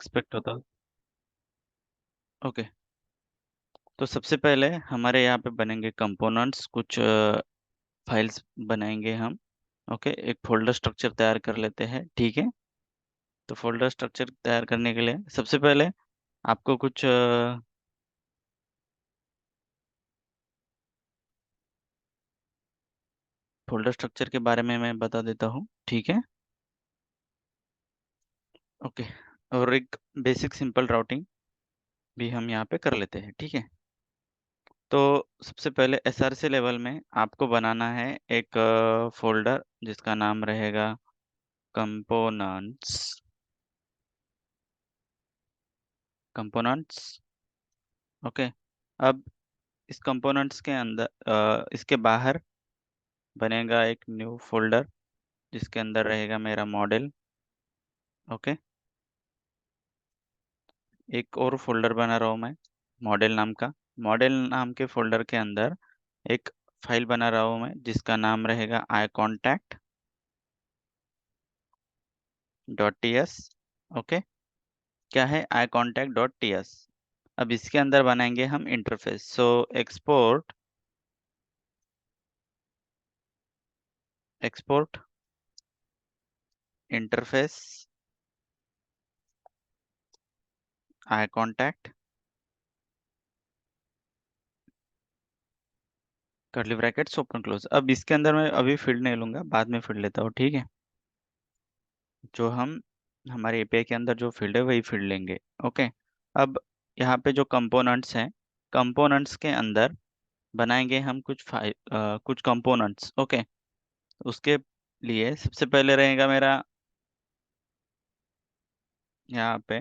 Expect होता। Okay, तो सबसे पहले हमारे यहाँ पे बनेंगे कंपोनेंट्स, कुछ फाइल्स बनाएंगे हम। ओके, एक फोल्डर स्ट्रक्चर तैयार कर लेते हैं, ठीक है। तो फोल्डर स्ट्रक्चर तैयार करने के लिए सबसे पहले आपको कुछ फोल्डर स्ट्रक्चर के बारे में मैं बता देता हूँ, ठीक है। ओके, और एक बेसिक सिंपल राउटिंग भी हम यहाँ पे कर लेते हैं, ठीक है। तो सबसे पहले SRC लेवल में आपको बनाना है एक फोल्डर जिसका नाम रहेगा कंपोनेंट्स। Components, okay. अब इस कंपोनेंट्स के अंदर इसके बाहर बनेगा एक न्यू फोल्डर जिसके अंदर रहेगा मेरा मॉडल, ओके। एक और फोल्डर बना रहा हूँ मैं मॉडल नाम का। मॉडल नाम के फोल्डर के अंदर एक फाइल बना रहा हूँ मैं जिसका नाम रहेगा iContact.ts, ओके। क्या है iContact.ts? अब इसके अंदर बनाएंगे हम interface. So export interface iContact curly brackets open close. अब इसके अंदर मैं अभी फील्ड नहीं लूंगा, बाद में फील्ड लेता हूँ, ठीक है। जो हम हमारे API के अंदर जो फील्ड है वही फील्ड लेंगे, ओके। अब यहाँ पे जो कंपोनेंट्स हैं, कंपोनेंट्स के अंदर बनाएंगे हम कुछ फाइल कुछ कंपोनेंट्स, ओके। उसके लिए सबसे पहले रहेगा मेरा यहाँ पे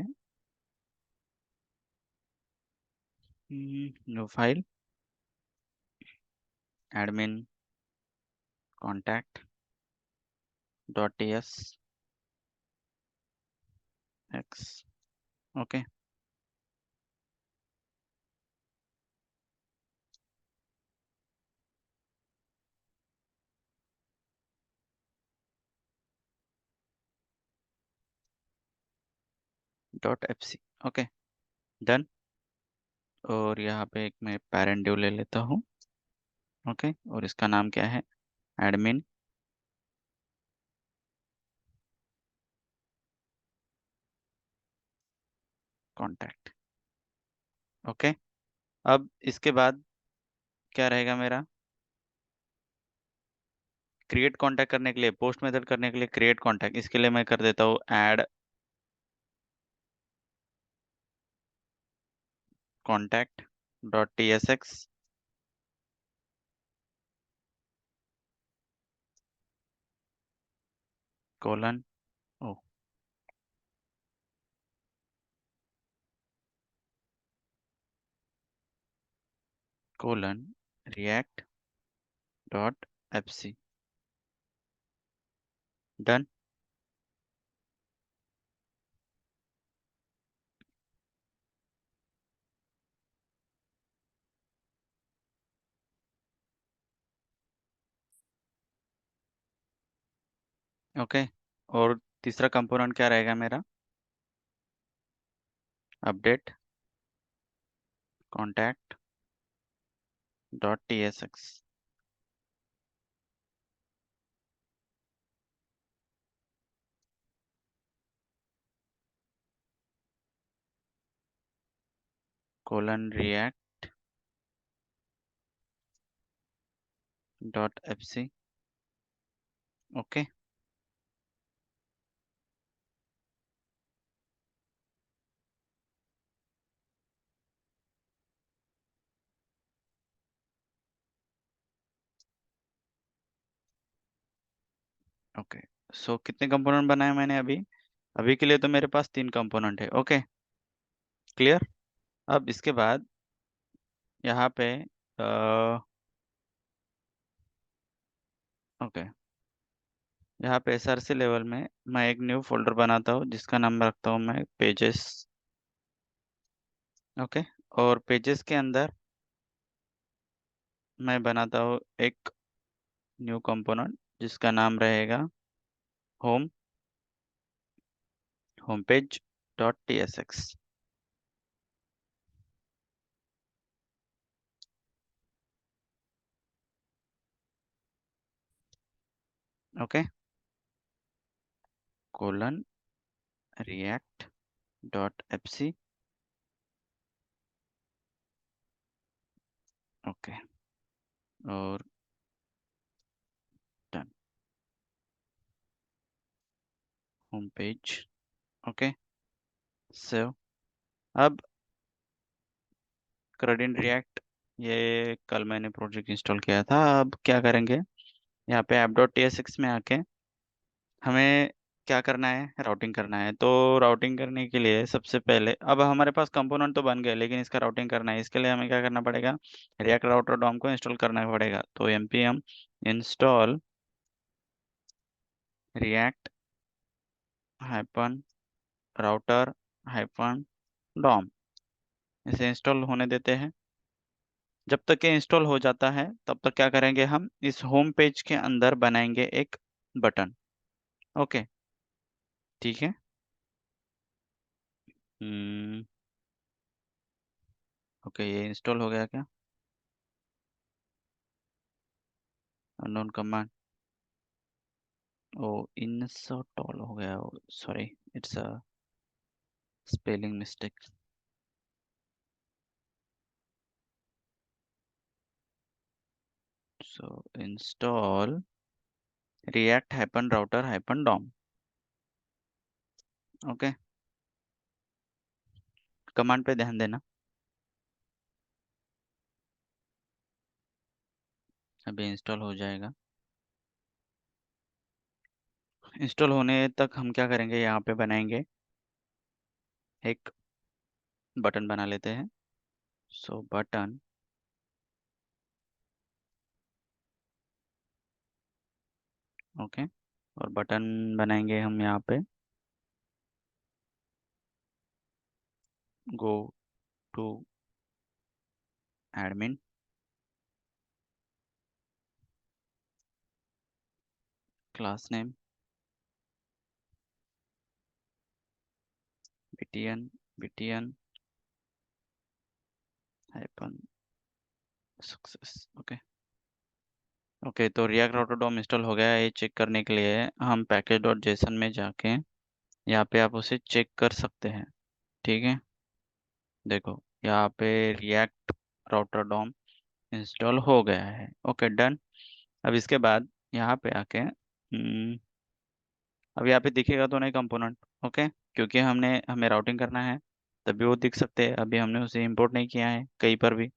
new file admin contact dot ts x, okay. Dot fc, okay, done. और यहाँ पे एक मैं पैरेंट डिव ले लेता हूँ, ओके। और इसका नाम क्या है? Admin contact, okay. अब इसके बाद क्या रहेगा मेरा? क्रिएट कॉन्टैक्ट करने के लिए, पोस्ट मेथड करने के लिए क्रिएट कॉन्टैक्ट, इसके लिए मैं कर देता हूँ add contact dot tsx colon O colon React dot fc, done. Okay, और तीसरा कंपोनेंट क्या रहेगा मेरा? Update contact dot tsx, colon React dot fc, okay. Okay, so कितने कंपोनेंट बनाए मैंने अभी? अभी के लिए तो मेरे पास 3 कंपोनेंट है, ओके, क्लियर। अब इसके बाद यहाँ पे ओके, यहाँ पे SRC लेवल में मैं एक न्यू फोल्डर बनाता हूँ जिसका नाम रखता हूँ मैं पेजेस, ओके। और पेजेस के अंदर मैं बनाता हूँ एक न्यू कंपोनेंट जिसका नाम रहेगा home home page, dot T S X. Okay, colon React dot F C. Okay, और done. Home page. Okay, save. अब करेंट रिएक्ट, ये कल मैंने प्रोजेक्ट इंस्टॉल किया था। अब क्या करेंगे, यहाँ पे app dot T S X में आके हमें क्या करना है, राउटिंग करना है। तो राउटिंग करने के लिए सबसे पहले, अब हमारे पास कंपोनेंट तो बन गए, लेकिन इसका राउटिंग करना है। इसके लिए हमें क्या करना पड़ेगा, रिएक्ट राउटर डॉम को इंस्टॉल करना पड़ेगा। तो npm install React hyphen router hyphen DOM, इसे इंस्टॉल होने देते हैं। जब तक ये इंस्टॉल हो जाता है तब तक क्या करेंगे, हम इस होम पेज के अंदर बनाएंगे एक बटन। ओके, ठीक है। हम्म। ओके, ये इंस्टॉल हो गया क्या? अननोन कमांड, ओ इंस्टॉल हो गया, sorry, it's a spelling mistake. So install React hyphen router hyphen DOM. Okay, command पे ध्यान देना। अभी इंस्टॉल हो जाएगा। इंस्टॉल होने तक हम क्या करेंगे, यहाँ पे बनाएंगे एक बटन बना लेते हैं। सो बटन, ओके, और बटन बनाएंगे हम यहाँ पे go to admin, class name btn btn hyphen success. Okay. Okay, तो रिएक्ट राउटर डॉम इंस्टॉल हो गया है। ये चेक करने के लिए हम पैकेज डॉट जेसन में जाके यहाँ पे आप उसे चेक कर सकते हैं। ठीक है, देखो यहाँ पे रिएक्ट राउटर डॉम इंस्टॉल हो गया है। Okay, done. अब इसके बाद यहाँ पे आके अब यहाँ पे दिखेगा तो नहीं कंपोनेंट। ओके, क्योंकि हमें राउटिंग करना है, तभी वो दिख सकते हैं। अभी हमने उसे इंपोर्ट नहीं किया है कहीं पर भी।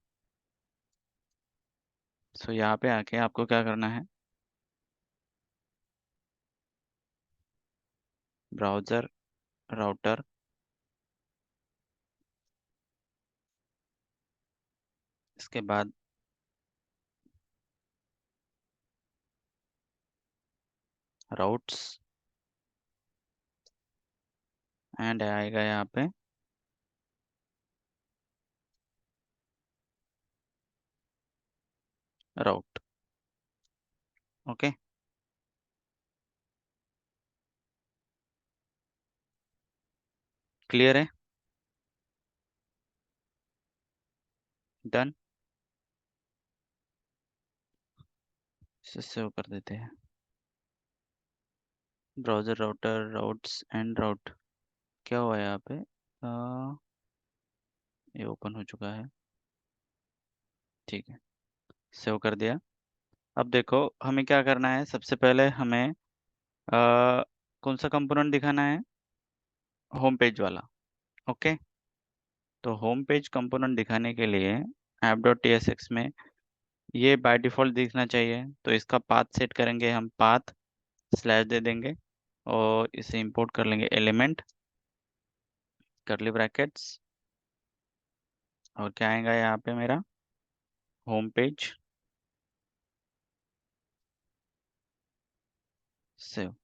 सो यहाँ पे आके आपको क्या करना है, ब्राउज़र राउटर, इसके बाद राउट्स, एंड आएगा यहाँ पे राउट। ओके, क्लियर है, डन। इसे सेव कर देते हैं। ब्राउज़र राउटर राउट्स एंड राउट, क्या हुआ यहाँ पे, ये ओपन हो चुका है। ठीक है, सेव कर दिया। अब देखो हमें क्या करना है, सबसे पहले हमें कौन सा कंपोनेंट दिखाना है, होम पेज वाला। ओके, तो होम पेज कंपोनेंट दिखाने के लिए app dot T S X में ये बाय डिफ़ॉल्ट दिखना चाहिए। तो इसका पाथ सेट करेंगे हम, पाथ स्लैश दे देंगे और इसे इंपोर्ट कर लेंगे, एलिमेंट करली ब्रैकेट्स, और क्या आएगा यहाँ पे मेरा, home page save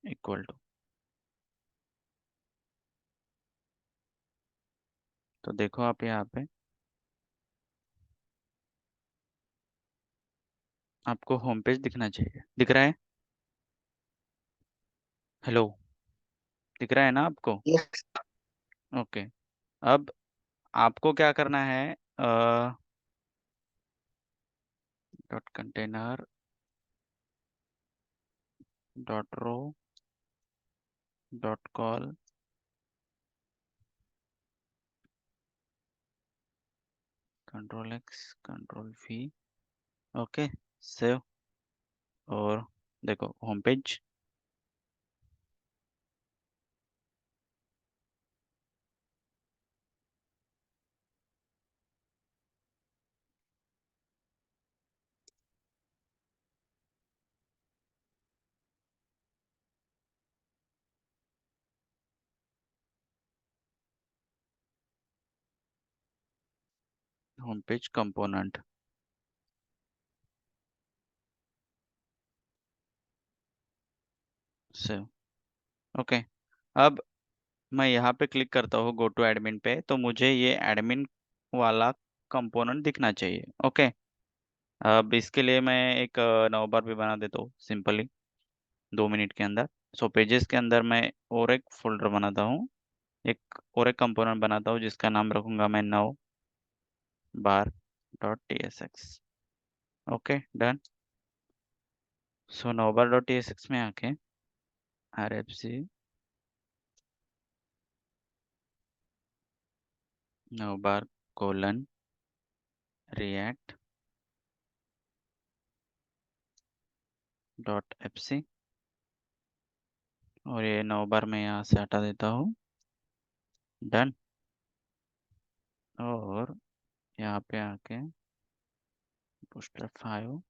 equal to. तो देखो आप यहाँ पे आपको होम पेज दिखना चाहिए, दिख रहा है? हेलो, दिख रहा है ना आपको? यस। ओके। अब आपको क्या करना है, dot container dot row dot col control X control V. Okay, save. और देखो home page. Home page component, save. Okay. अब मैं यहाँ पे क्लिक करता हूँ गो टू एडमिन पे, तो मुझे ये एडमिन वाला कंपोनेंट दिखना चाहिए। ओके। अब इसके लिए मैं एक नौ बार भी बना देता हूँ सिंपली, 2 मिनट के अंदर। सो पेजेस के अंदर मैं और एक फोल्डर बनाता हूँ, एक और एक कंपोनेंट बनाता हूँ जिसका नाम रखूंगा मैं navbar dot T S X. Okay, done. So navbar dot T S X में आके R F C navbar colon React dot F C, और ये 9 बार मैं यहाँ से हटा देता हूँ। डन। और यहाँ पे आके बूस्टर 5,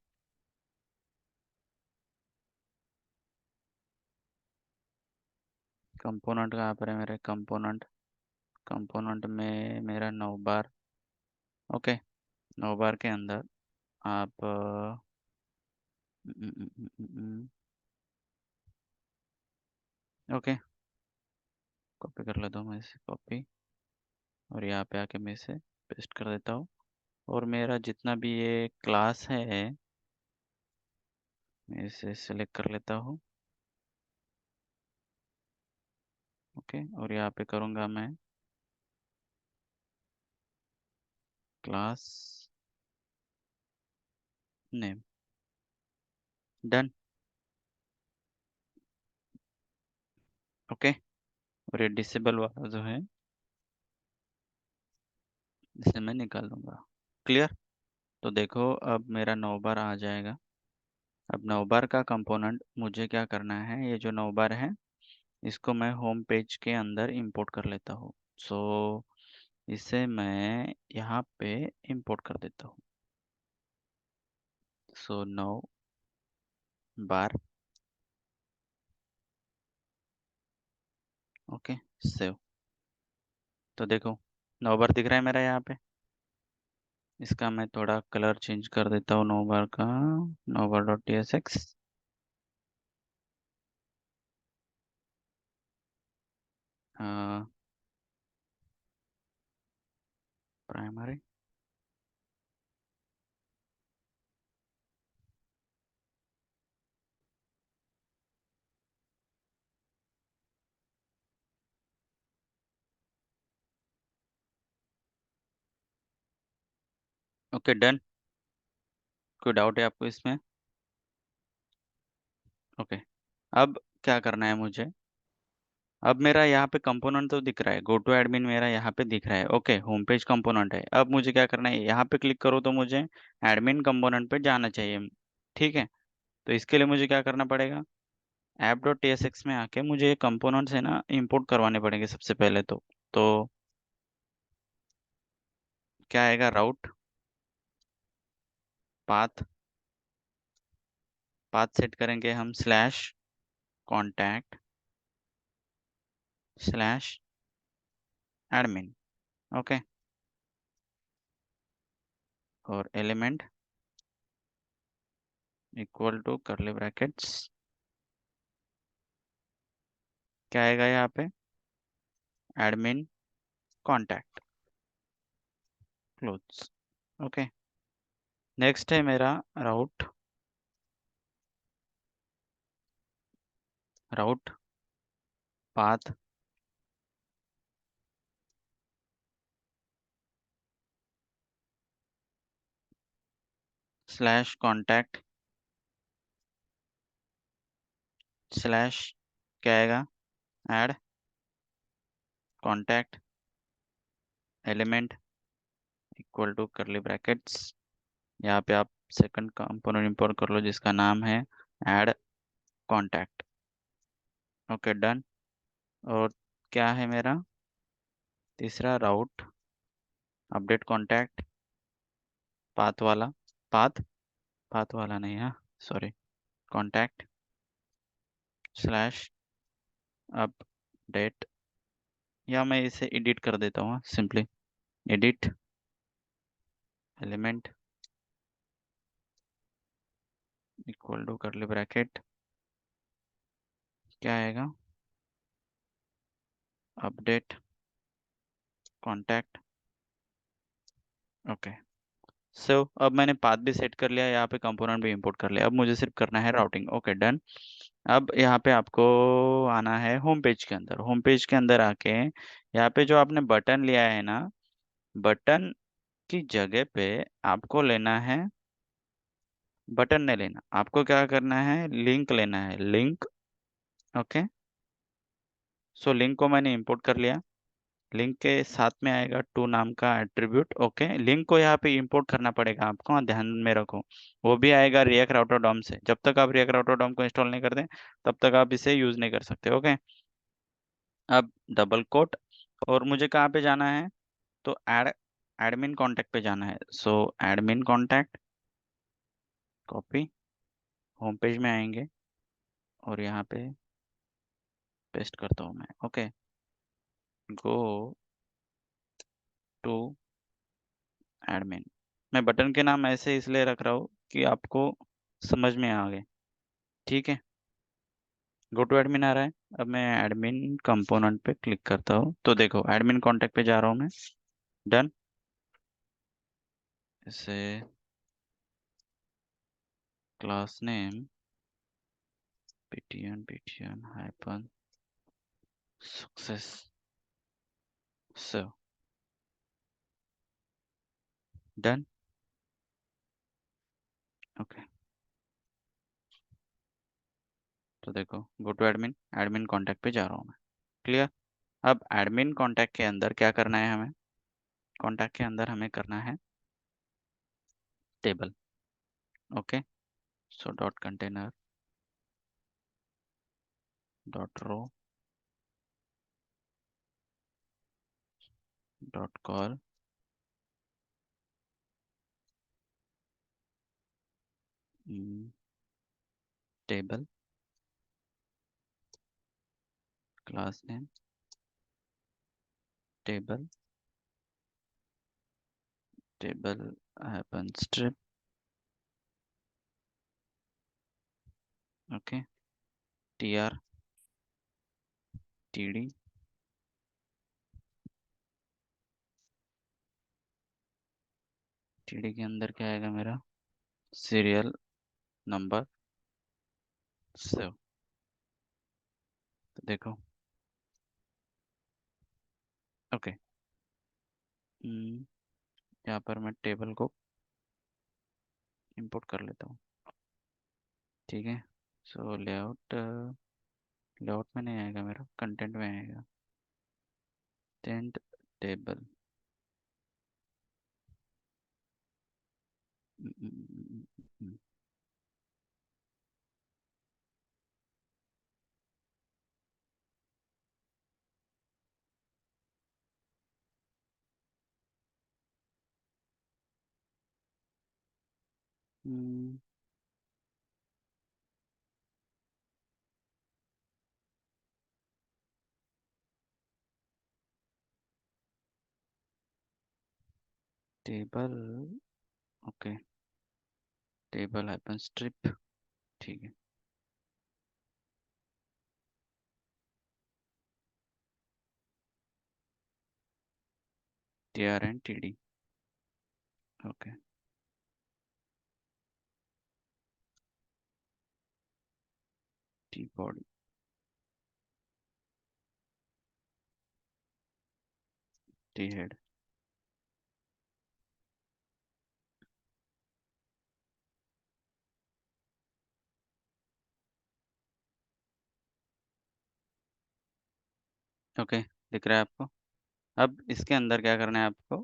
कंपोनेंट कहाँ पर है मेरे? कंपोनेंट, कंपोनेंट में मेरा 9 बार। ओके। 9 बार के अंदर आप ओके, कॉपी कर लेता हूँ मैं इसे, कॉपी। और यहाँ पे आके मैं इसे पेस्ट कर देता हूँ। और मेरा जितना भी ये क्लास है मैं इसे सेलेक्ट कर लेता हूँ। ओके, और यहाँ पे करूँगा मैं क्लास नेम। डन। ओके। और ये डिसेबल वाला जो है इसे मैं निकाल दूंगा। क्लियर? तो देखो अब मेरा 9 बार आ जाएगा। अब 9 बार का कंपोनेंट मुझे क्या करना है, ये जो 9 बार है इसको मैं होम पेज के अंदर इंपोर्ट कर लेता हूँ। सो इसे मैं यहाँ पे इंपोर्ट कर देता हूँ। So 9 bar. Okay, save. तो देखो 9 बार दिख रहा है मेरा यहाँ पे। इसका मैं थोड़ा कलर चेंज कर देता हूँ 9 बार का, 9 बार dot T S x. Primary. Okay, done. कोई डाउट है आपको इसमें? ओके। अब क्या करना है मुझे, अब मेरा यहाँ पे कंपोनेंट तो दिख रहा है, गो टू एडमिन मेरा यहाँ पे दिख रहा है। ओके, होम पेज कंपोनेंट है। अब मुझे क्या करना है, यहाँ पे क्लिक करो तो मुझे एडमिन कंपोनेंट पे जाना चाहिए। ठीक है, तो इसके लिए मुझे क्या करना पड़ेगा, app dot T S X में आके मुझे ये कंपोनेंट्स है ना इंपोर्ट करवाने पड़ेंगे सबसे पहले तो क्या आएगा, राउट पाथ। पाथ सेट करेंगे हम slash contact slash admin. Okay. और element equal to curly brackets, क्या आएगा यहाँ पे, admin contact cloths. Okay. Next है मेरा route, route path slash contact slash क्या आएगा, add contact element equal to curly brackets. यहाँ पे आप सेकंड कंपोनेंट इंपोर्ट कर लो जिसका नाम है ऐड कॉन्टैक्ट। Okay done. और क्या है मेरा तीसरा राउट, अपडेट कॉन्टैक्ट पाथ वाला, पाथ पाथ वाला नहीं है, सॉरी, कॉन्टैक्ट स्लैश अपडेट, या मैं इसे एडिट कर देता हूँ simply, edit element equal to curly bracket, क्या आएगा, अपडेट कॉन्टैक्ट। ओके, सो अब मैंने पाथ भी सेट कर लिया, यहाँ पे कंपोनेंट भी इंपोर्ट कर लिया, अब मुझे सिर्फ करना है राउटिंग। Okay done. अब यहाँ पे आपको आना है होम पेज के अंदर, होम पेज के अंदर आके यहाँ पे जो आपने बटन लिया है ना, बटन की जगह पे आपको लेना है, बटन नहीं लेना, आपको क्या करना है, लिंक लेना है, लिंक। ओके, सो लिंक को मैंने इंपोर्ट कर लिया, लिंक के साथ में आएगा टू नाम का एट्रीब्यूट। ओके, लिंक को यहाँ पे इंपोर्ट करना पड़ेगा आपको, ध्यान में रखो, वो भी आएगा रिएक्ट राउटर डॉम से। जब तक आप रिएक्ट राउटर डॉम को इंस्टॉल नहीं करते तब तक आप इसे यूज नहीं कर सकते। ओके, अब डबल कोट, और मुझे कहाँ पे जाना है, तो एडमिन कॉन्टैक्ट पे जाना है। So admin contact copy, home page में आएंगे और यहाँ पे पेस्ट करता हूँ मैं। Okay, go to admin. मैं बटन के नाम ऐसे इसलिए रख रहा हूँ कि आपको समझ में आ गए, ठीक है। गो टू एडमिन आ रहा है, अब मैं एडमिन कंपोनेंट पे क्लिक करता हूँ तो देखो एडमिन कॉन्टैक्ट पे जा रहा हूँ मैं। डन। इसे class name ptn hyphen success, so done. Okay, तो देखो go to admin, admin contact पे जा रहा हूँ मैं। क्लियर। अब एडमिन कॉन्टैक्ट के अंदर क्या करना है हमें, कॉन्टैक्ट के अंदर हमें करना है table. Okay, so dot container dot row dot col table class name table table hyphen strip. Okay, TR TD, TD के अंदर क्या आएगा मेरा, सीरियल नंबर सेव। तो देखो, ओके, यहाँ पर मैं टेबल को इंपोर्ट कर लेता हूँ, ठीक है। सो लेआउट, लेआउट में नहीं आएगा मेरा, कंटेंट में आएगा, tent table. Table, okay, table hyphen strip, ठीक है। T R and T D, okay, T body, T head. Okay, दिख रहा है आपको? अब इसके अंदर क्या करना है आपको?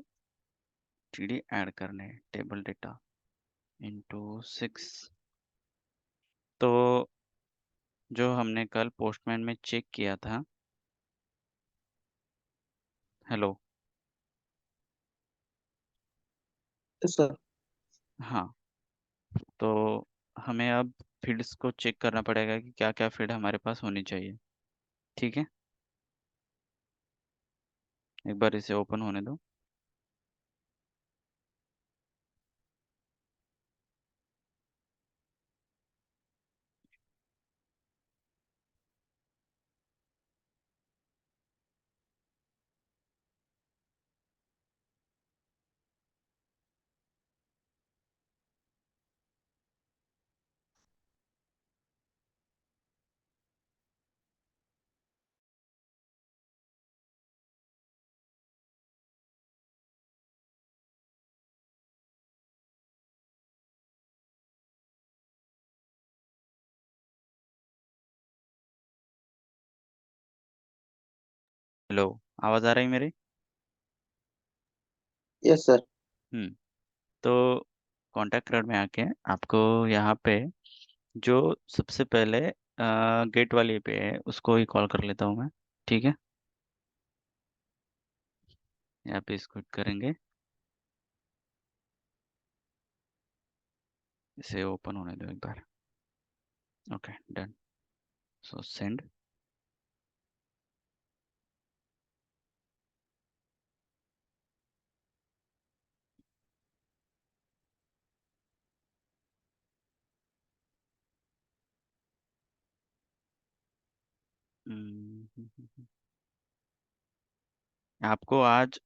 टी डी ऐड करने हैं, टेबल डेटा इंटू 6। तो जो हमने कल पोस्टमैन में चेक किया था। हेलो। सर। हाँ, तो हमें अब फील्ड्स को चेक करना पड़ेगा कि क्या क्या फील्ड हमारे पास होनी चाहिए। ठीक है, एक बार इसे ओपन होने दो। हेलो, आवाज़ आ रही मेरी? Yes sir. हम्म। तो कॉन्टैक्ट कार्ड में आके आपको यहाँ पे जो सबसे पहले गेट वाली पे है उसको ही कॉल कर लेता हूँ मैं। ठीक है, यहाँ पे इसको hit करेंगे, इसे ओपन होने दो एक बार। Okay, done. So send. आपको आज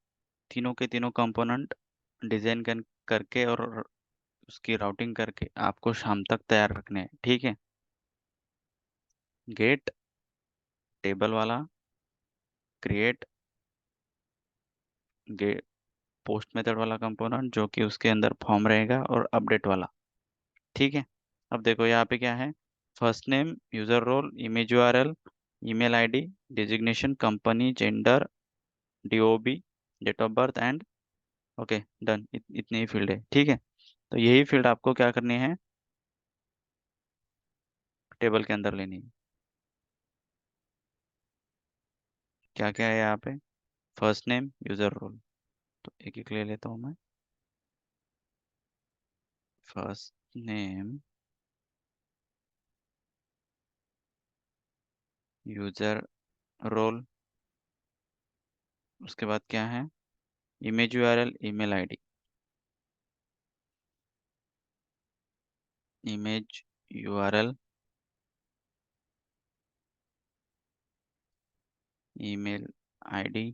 तीनों के तीनों कंपोनेंट डिजाइन करके और उसकी राउटिंग करके आपको शाम तक तैयार रखने हैं। ठीक है, गेट टेबल वाला, क्रिएट गेट पोस्ट मेथड वाला कंपोनेंट जो कि उसके अंदर फॉर्म रहेगा, और अपडेट वाला। ठीक है, अब देखो यहाँ पे क्या है। First name, user role, image URL, email ID, designation, company, gender, DOB, date of birth and. Okay, done. इतने ही फील्ड है। ठीक है, तो यही फील्ड आपको क्या करनी है, टेबल के अंदर लेनी है। क्या क्या है यहाँ पे? First name, user role. तो एक एक ले लेता हूँ मैं। फर्स्ट नेम, यूजर रोल, उसके बाद क्या है, image URL, email ID, image URL, email ID.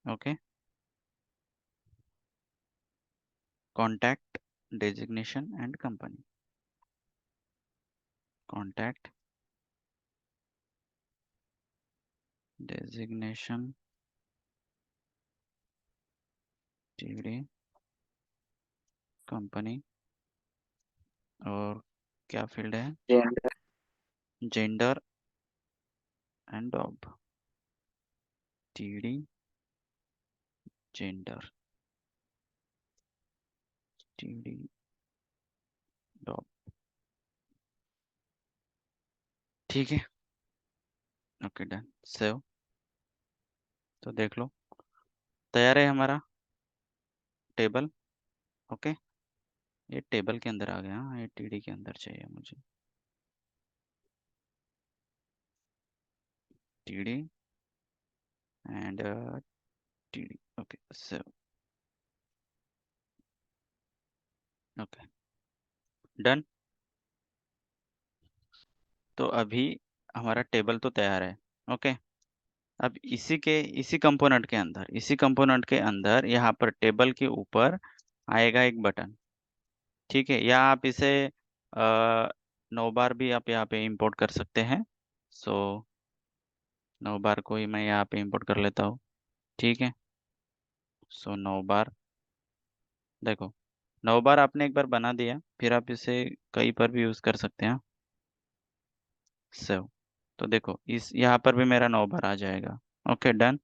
Okay, contact, designation and company. Contact, designation, TD, company, और क्या फील्ड है, gender. Gender and DOB, TD, gender, TD, DOB. ठीक है, ओके, डन। सेव। तो देख लो, तैयार है हमारा टेबल। ओके, ये टेबल के अंदर आ गया। हाँ, ये टीडी के अंदर चाहिए मुझे। TD and TD. Okay, save. Okay, done. तो अभी हमारा टेबल तो तैयार है। ओके, अब इसी कंपोनेंट के अंदर यहाँ पर टेबल के ऊपर आएगा एक बटन। ठीक है, या आप इसे 9 बार भी आप यहाँ पे इंपोर्ट कर सकते हैं। सो 9 बार को ही मैं यहाँ पे इंपोर्ट कर लेता हूँ। ठीक है। सो 9 बार, देखो 9 बार आपने एक बार बना दिया, फिर आप इसे कहीं पर भी यूज कर सकते हैं। सेव। तो देखो इस यहाँ पर भी मेरा 9 बार आ जाएगा। Okay done.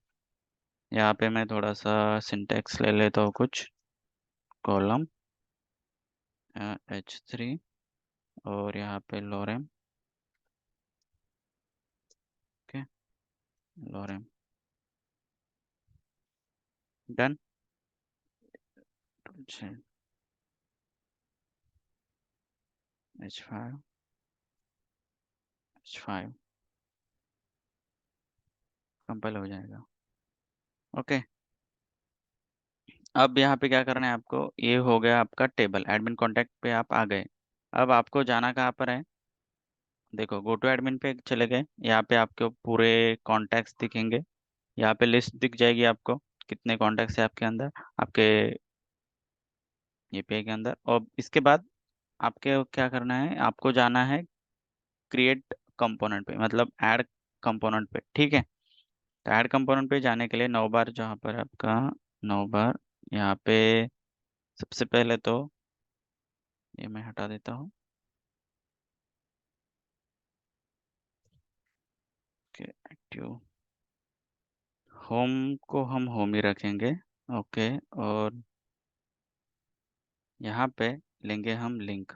यहाँ पे मैं थोड़ा सा सिंटेक्स ले लेता हूँ कुछ। कॉलम H3 और यहाँ पे लोरेम। ओके लोरेम। डन। H5 H5 कंपाइल हो जाएगा। ओके। अब यहाँ पे क्या करना है आपको, ये हो गया आपका टेबल, एडमिन कॉन्टैक्ट पे आप आ गए। अब आपको जाना कहाँ पर है, देखो गो टू एडमिन पे चले गए, यहाँ पे आपको पूरे कॉन्टैक्ट्स दिखेंगे। यहाँ पे लिस्ट दिख जाएगी आपको, कितने कॉन्टैक्ट्स है आपके अंदर, आपके एपीआई के अंदर। और इसके बाद आपके क्या करना है, आपको जाना है क्रिएट कंपोनेंट पे, मतलब ऐड कंपोनेंट पे, ठीक है। तो ऐड कंपोनेंट पे जाने के लिए 9 बार, जहाँ पर आपका 9 बार, यहाँ पे सबसे पहले तो ये मैं हटा देता हूँ कि एक्टिव होम को हम होम ही रखेंगे। ओके। और यहाँ पे लेंगे हम लिंक।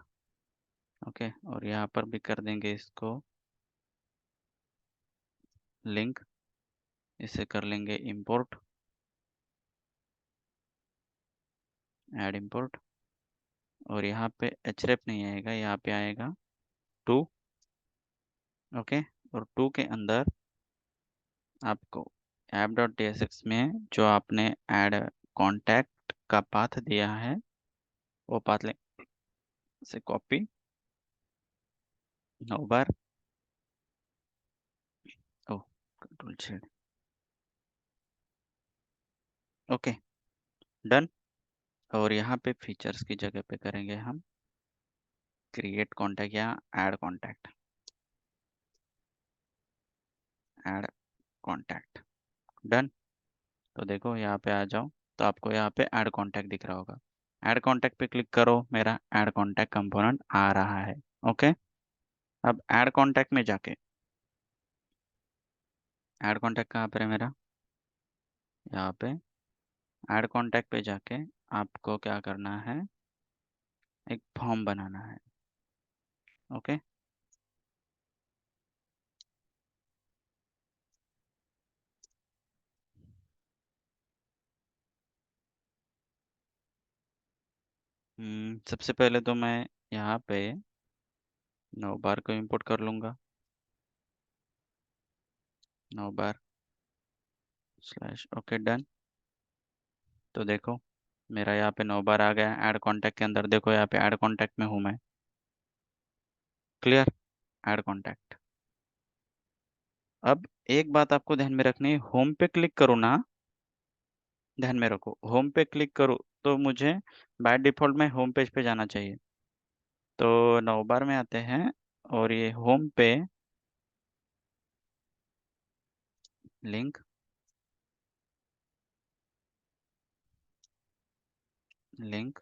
ओके। और यहाँ पर भी कर देंगे इसको लिंक, इसे कर लेंगे इंपोर्ट, ऐड इंपोर्ट। और यहाँ पे href नहीं आएगा, यहाँ पे आएगा टू। ओके। और टू के अंदर आपको app.tsx में जो आपने ऐड कॉन्टैक्ट का पाथ दिया है, वो पाथ ले से कॉपी 9 बार। ओ कंट्रोल Z। Okay done. और यहाँ पे फीचर्स की जगह पे करेंगे हम क्रिएट कॉन्टैक्ट या add contact, add contact. Done. तो देखो यहाँ पे आ जाओ, तो आपको यहाँ पे ऐड कॉन्टैक्ट दिख रहा होगा। ऐड कॉन्टैक्ट पे क्लिक करो, मेरा ऐड कॉन्टैक्ट कंपोनेंट आ रहा है। ओके। अब ऐड कॉन्टैक्ट में जाके, ऐड कॉन्टैक्ट कहाँ पर है मेरा, यहाँ पे ऐड कॉन्टैक्ट पे जाके आपको क्या करना है, एक फॉर्म बनाना है। ओके। सबसे पहले तो मैं यहाँ पे 9 बार को इंपोर्ट कर लूँगा, 9 बार स्लैश। Okay done. तो देखो मेरा यहाँ पे 9 बार आ गया ऐड कॉन्टैक्ट के अंदर, देखो यहाँ पे ऐड कॉन्टैक्ट में हूँ मैं। क्लियर। Add contact. अब एक बात आपको ध्यान में रखनी है, होम पे क्लिक करो ना, ध्यान में रखो, होम पे क्लिक करो तो मुझे बाय डिफॉल्ट में होम पेज पे जाना चाहिए। तो 9 बार में आते हैं और ये होम पे लिंक, लिंक।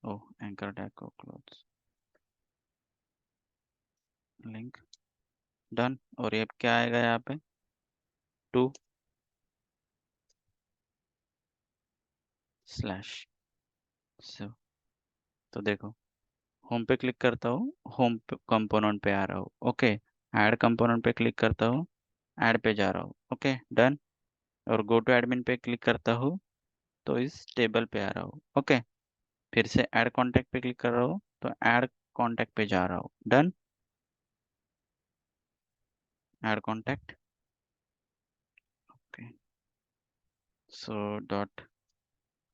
ओ एंकर टैग को क्लोज, लिंक। डन। और ये क्या आएगा यहाँ पे, टू स्लैश। तो देखो होम पे क्लिक करता हूँ, होम कंपोनेंट पे आ रहा हूँ। ओके। ऐड कंपोनेंट पे क्लिक करता हूँ, ऐड पे जा रहा हूँ। Okay done. और गो टू एडमिन पे क्लिक करता हूँ तो इस टेबल पे आ रहा हूँ। ओके। फिर से ऐड कॉन्टैक्ट पे क्लिक कर रहा हूँ तो ऐड कॉन्टैक्ट पे जा रहा हूँ। Done. Add contact. Okay. So dot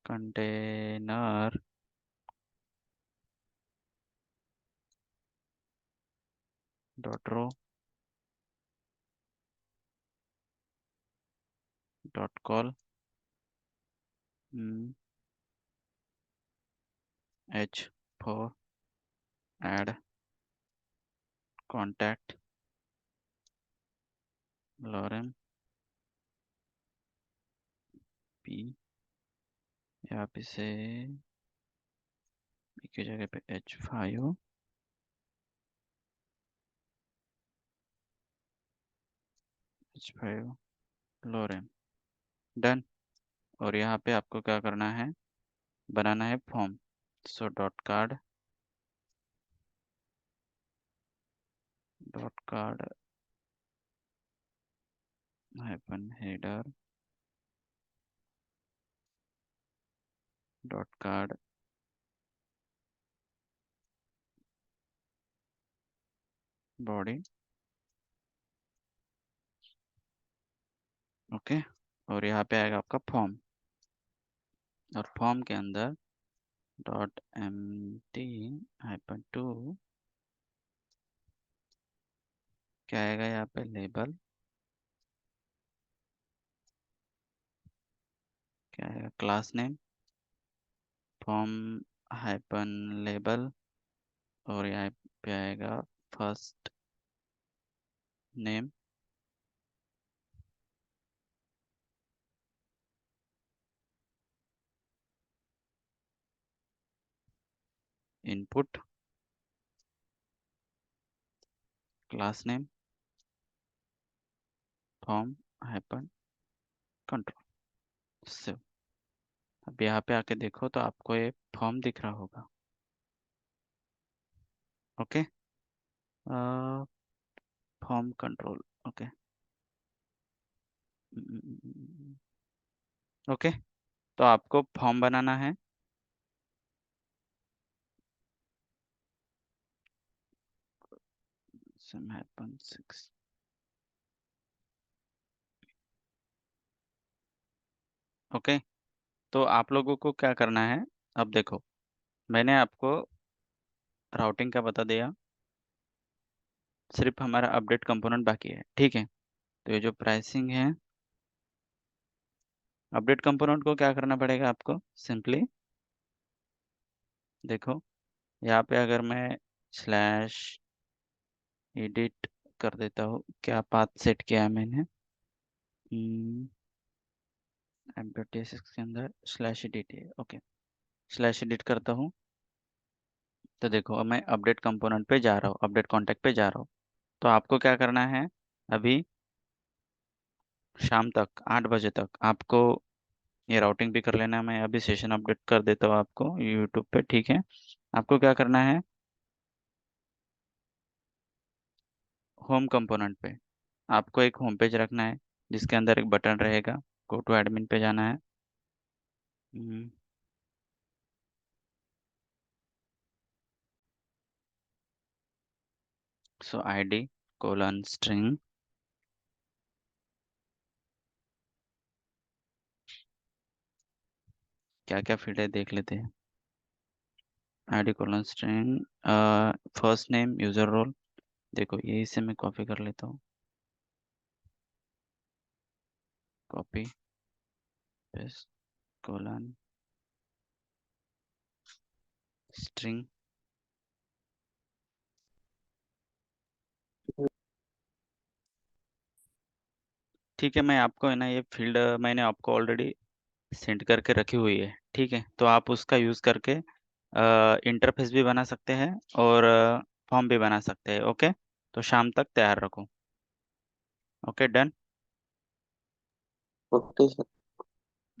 container dot row dot col H4 add contact lorem आप इसे एक ही जगह पे H5 H5 लोरेन, डन। और यहाँ पे आपको क्या करना है, बनाना है form. So dot card hyphen header dot card body. Okay. और यहाँ पे आएगा आपका फॉर्म, और फॉर्म के अंदर डॉट एम टी हाइपन 2 क्या आएगा यहाँ पे, लेबल। क्या आएगा, class name, form hyphen label. और यहाँ पे आएगा first name, input, class name, form hyphen control, save. अब यहाँ पे आके देखो तो आपको ये फॉर्म दिख रहा होगा। Okay, form control. Okay. Okay, तो आपको फॉर्म बनाना है। SIM hyphen 6। ओके, तो आप लोगों को क्या करना है, अब देखो मैंने आपको राउटिंग का बता दिया, सिर्फ हमारा अपडेट कंपोनेंट बाकी है, ठीक है। तो ये जो प्राइसिंग है, अपडेट कंपोनेंट को क्या करना पड़ेगा आपको, सिंपली देखो यहाँ पे अगर मैं स्लैश एडिट कर देता हूँ, क्या पाथ सेट किया है मैंने, एमपीटीएस के अंदर स्लैश एडिट है। ओके, स्लैश एडिट करता हूँ, तो देखो अब मैं अपडेट कंपोनेंट पे जा रहा हूँ, अपडेट कॉन्टैक्ट पे जा रहा हूँ। तो आपको क्या करना है, अभी शाम तक 8 बजे तक आपको ये राउटिंग भी कर लेना है। मैं अभी सेशन अपडेट कर देता हूँ आपको यूट्यूब पे, ठीक है। आपको क्या करना है, होम कंपोनेंट पे आपको एक होम पेज रखना है, जिसके अंदर एक बटन रहेगा, गो टू एडमिन पे जाना है। सो आईडी कोलन स्ट्रिंग, क्या क्या फील्ड है देख लेते हैं। ID colon string, first name, user role, देखो यही से मैं कॉपी कर लेता हूँ, कॉपी पेस्ट कोलन स्ट्रिंग। ठीक है, मैं आपको है ना ये फील्ड मैंने आपको ऑलरेडी सेंड करके रखी हुई है, ठीक है। तो आप उसका यूज़ करके इंटरफेस भी बना सकते हैं और फॉर्म भी बना सकते हैं। ओके, तो शाम तक तैयार रखो। Okay, done. Okay sir.